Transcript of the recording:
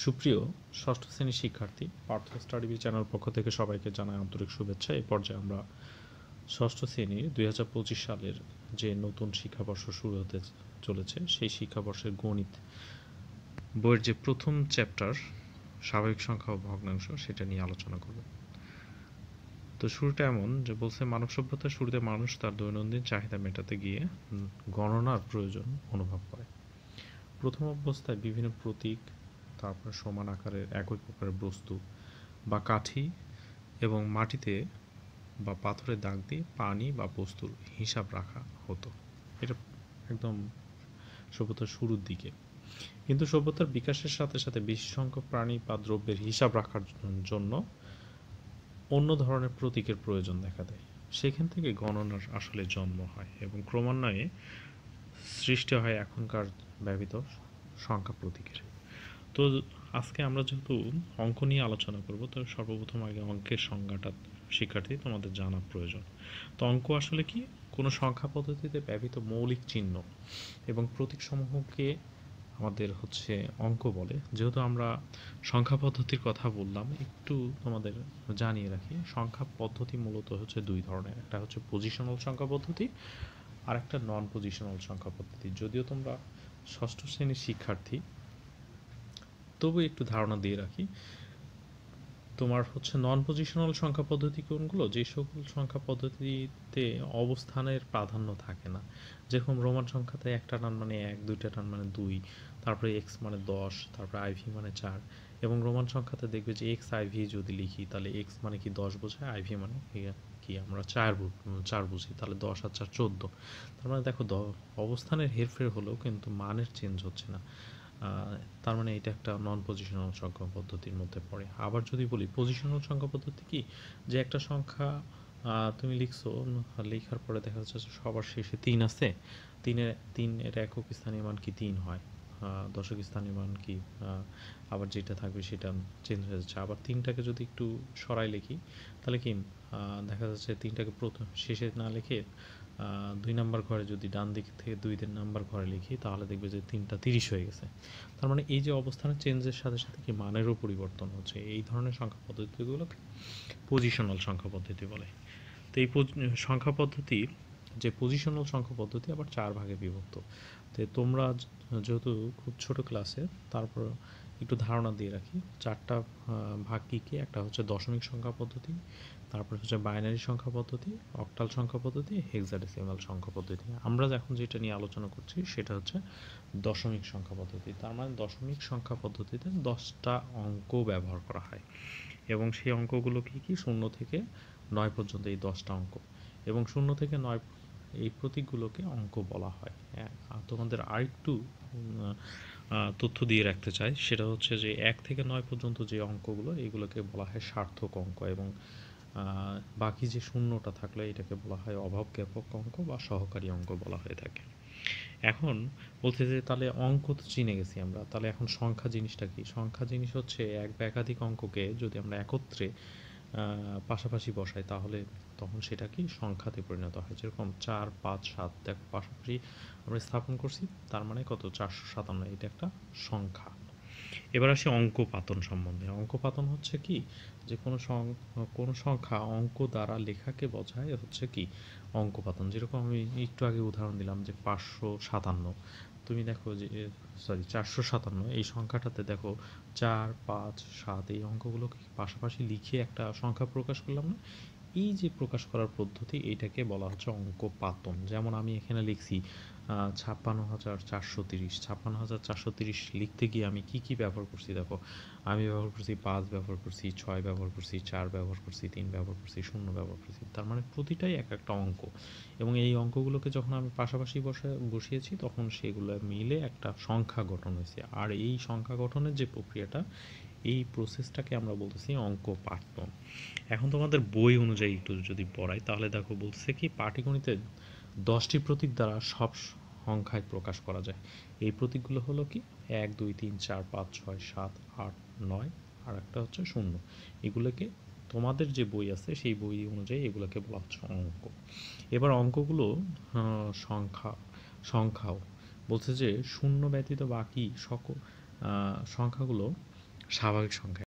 সুপ্রিয় ষষ্ঠ শ্রেণীর শিক্ষার্থী, পার্থ স্টাডি চ্যানেল পক্ষ থেকে সবাইকে জানাই আন্তরিক শুভেচ্ছা। এই পর্যায়ে আমরা ষষ্ঠ শ্রেণীর 2025 সালের যে নতুন শিক্ষাবর্ষ শুরু হতে চলেছে সেই শিক্ষাবর্ষের গণিত বইয়ের যে প্রথম চ্যাপ্টার স্বাভাবিক সংখ্যা ও ভগ্নাংশ সেটা নিয়ে আলোচনা করব। তো শুরুটা এমন যে বলছে, মানব সভ্যতার শুরুতে মানুষ তার দৈনন্দিন চাহিদা মেটাতে গিয়ে গণনার প্রয়োজন অনুভব করে। প্রথম অবস্থায় বিভিন্ন প্রতীক, তারপর সমান আকারের একই প্রকারের বস্তু বা কাঠি এবং মাটিতে বা পাথরে দাগ দিয়ে পানি বা বস্তুর হিসাব রাখা হতো। এটা একদম সভ্যতার শুরুর দিকে। কিন্তু সভ্যতার বিকাশের সাথে সাথে বেশি সংখ্যক প্রাণী বা দ্রব্যের হিসাব রাখার জন্য অন্য ধরনের প্রতীকের প্রয়োজন দেখা দেয়। সেখান থেকে গণনার আসলে জন্ম হয় এবং ক্রমান্বয়ে সৃষ্টি হয় এখনকার ব্যবহৃত সংখ্যা প্রতীকের। তো আজকে আমরা যেহেতু অঙ্ক নিয়ে আলোচনা করব, তো সর্বপ্রথম আগে অঙ্কের সংজ্ঞাটা শিক্ষার্থী তোমাদের জানা প্রয়োজন। তো অঙ্ক আসলে কি? কোনো সংখ্যা পদ্ধতিতে ব্যবহৃত মৌলিক চিহ্ন এবং প্রতীকসমূহকে আমাদের অঙ্ক বলে। যেহেতু আমরা সংখ্যা পদ্ধতির কথা বললাম, একটু তোমাদের জানিয়ে রাখি, সংখ্যা পদ্ধতি মূলত দুই ধরনের। একটা হচ্ছে পজিশনাল সংখ্যা পদ্ধতি, আর একটা নন পজিশনাল সংখ্যা পদ্ধতি। যদিও তোমরা ষষ্ঠ শ্রেণীর শিক্ষার্থী, তবু একটু ধারণা দিয়ে রাখি। তোমার নন পজিশনাল সংখ্যা পদ্ধতি কোনগুলো? যে সকল সংখ্যা পদ্ধতিতে অবস্থানের প্রাধান্য থাকে না। যেরকম রোমান সংখ্যাতে একটা টান মানে 1, দুইটা টান মানে 2, তারপরে এক্স মানে 10, তারপরে আইভি মানে 4। এবং রোমান সংখ্যাতে দেখবে যে এক্স আইভি যদি লিখি, তাহলে এক্স মানে কি 10 বোঝায়, আইভি মানে কি আমরা 4 বুঝি, তাহলে 10 আর 4 14। তার মানে দেখো অবস্থানের হেরফের হলেও কিন্তু মানের চেঞ্জ হচ্ছে না। তার মানে এটা একটা নন পজিশনাল সংখ্যা পদ্ধতির মধ্যে পড়ে। আবার যদি বলি পজিশনাল সংখ্যা পদ্ধতি কি, যে একটা সংখ্যা তুমি লিখছো, লেখার পরে দেখা যাচ্ছে সবার শেষে 3 আছে, 3 এর একক স্থানীয় মান কি 3 হয়, দশক স্থানীয় মান কি, আবার যেটা থাকবে সেটা চেঞ্জ হয়ে যাচ্ছে। আবার 3টাকে যদি একটু সরাই লিখি, তাহলে কি দেখা যাচ্ছে 3টাকে প্রথম শেষে না লিখে 2 নাম্বার ঘরে যদি ডান দিক থেকে 2 নাম্বার ঘরে লিখি, তাহলে দেখবে যে 3টা 30 হয়ে গেছে। তার মানে এই যে অবস্থানের চেঞ্জের সাথে সাথে কি মানেরও পরিবর্তন হচ্ছে। এই ধরনের সংখ্যা পদ্ধতিগুলোকে পজিশনাল সংখ্যা পদ্ধতি বলে। তো এই সংখ্যা পদ্ধতির যে পজিশনাল সংখ্যা পদ্ধতি আবার 4 ভাগে বিভক্ত। তো তোমরা যেহেতু খুব ছোট ক্লাসে, তারপর একটু ধারণা দিয়ে রাখি। 4টা ভাগ কী কী? একটা হচ্ছে দশমিক সংখ্যা পদ্ধতি, তারপর বাইনারি সংখ্যা পদ্ধতি, অক্টাল সংখ্যা পদ্ধতি, হেক্সাডেসিমাল সংখ্যা পদ্ধতি। আমরা এখন যেটা নিয়ে আলোচনা করছি সেটা হচ্ছে দশমিক সংখ্যা পদ্ধতি। তার মানে দশমিক সংখ্যা পদ্ধতিতে 10টা অঙ্ক ব্যবহার করা হয় এবং সেই অঙ্কগুলো কী কী? 0 থেকে 9 পর্যন্ত এই 10টা অঙ্ক, এবং 0 থেকে 9 এই প্রতীকগুলোকে অঙ্ক বলা হয়। তোমাদের আরেকটু তথ্য দিয়ে রাখতে চাই, সেটা হচ্ছে যে 1 থেকে 9 পর্যন্ত যে অঙ্কগুলো, এগুলোকে বলা হয় সার্থক অঙ্ক, এবং বাকি যে শূন্যটা থাকলে এটাকে বলা হয় অভাব জ্ঞাপক অঙ্ক বা সহকারী অঙ্ক বলা হয়ে থাকে। এখন বলতে যে তাহলে অঙ্ক তো চিনে গেছি আমরা, তাহলে এখন সংখ্যা জিনিসটা কি? সংখ্যা জিনিস হচ্ছে এক বা একাধিক অঙ্ককে যদি আমরা একত্রে পাশাপাশি বসাই, তাহলে তখন সেটা কি সংখ্যাতে পরিণত হয়। যেরকম 4, 5, 7 দেখো পাশাপাশি আমরা স্থাপন করছি, তার মানে কত? 457। এটা একটা সংখ্যা। এবার আসি অঙ্কপাতন সম্বন্ধে। অঙ্কপাতন হচ্ছে কি, যে কোনো সংখ্যা অঙ্ক দ্বারা লেখাকে বোঝায় কি অঙ্কপাতন। যেরকম আমি একটু আগে উদাহরণ দিলাম যে 557, তুমি দেখো যে 457 এই সংখ্যাটাতে দেখো 4, 5, 7 এই অঙ্কগুলোকে পাশাপাশি লিখে একটা সংখ্যা প্রকাশ করলাম না? এই যে প্রকাশ করার পদ্ধতি, এইটাকে বলা হচ্ছে অঙ্কপাতন। যেমন আমি এখানে লিখছি 56,430। 56,430 লিখতে গিয়ে আমি কি কি ব্যবহার করছি দেখো। আমি ব্যবহার করছি 5, ব্যবহার করছি 6, ব্যবহার করছি 4, ব্যবহার করছি 3, ব্যবহার করছি 0, ব্যবহার করছি। তার মানে প্রতিটাই এক একটা অঙ্ক, এবং এই অঙ্কগুলোকে যখন আমি পাশাপাশি বসিয়েছি, তখন সেগুলো মিলে একটা সংখ্যা গঠন হয়েছে। আর এই সংখ্যা গঠনের যে প্রক্রিয়াটা, এই প্রসেসটাকে আমরা বলতেছি অঙ্কপাতন। এখন তোমাদের বই অনুযায়ী একটু যদি পড়াই, তাহলে দেখো বলছে কি, পাটিগণিতে 10টি প্রতীক দ্বারা সব সংখ্যায় প্রকাশ করা যায়। এই প্রতীকগুলো হলো কি, 1, 2, 3, 4, 5, 6, 7, 8, 9, আর একটা হচ্ছে 0। এগুলোকে তোমাদের যে বই আছে সেই বই অনুযায়ী এগুলোকে বলা হচ্ছে অঙ্ক। এবার অঙ্কগুলো সংখ্যাও বলছে যে 0 ব্যতীত বাকি সকল সংখ্যাগুলো স্বাভাবিক সংখ্যা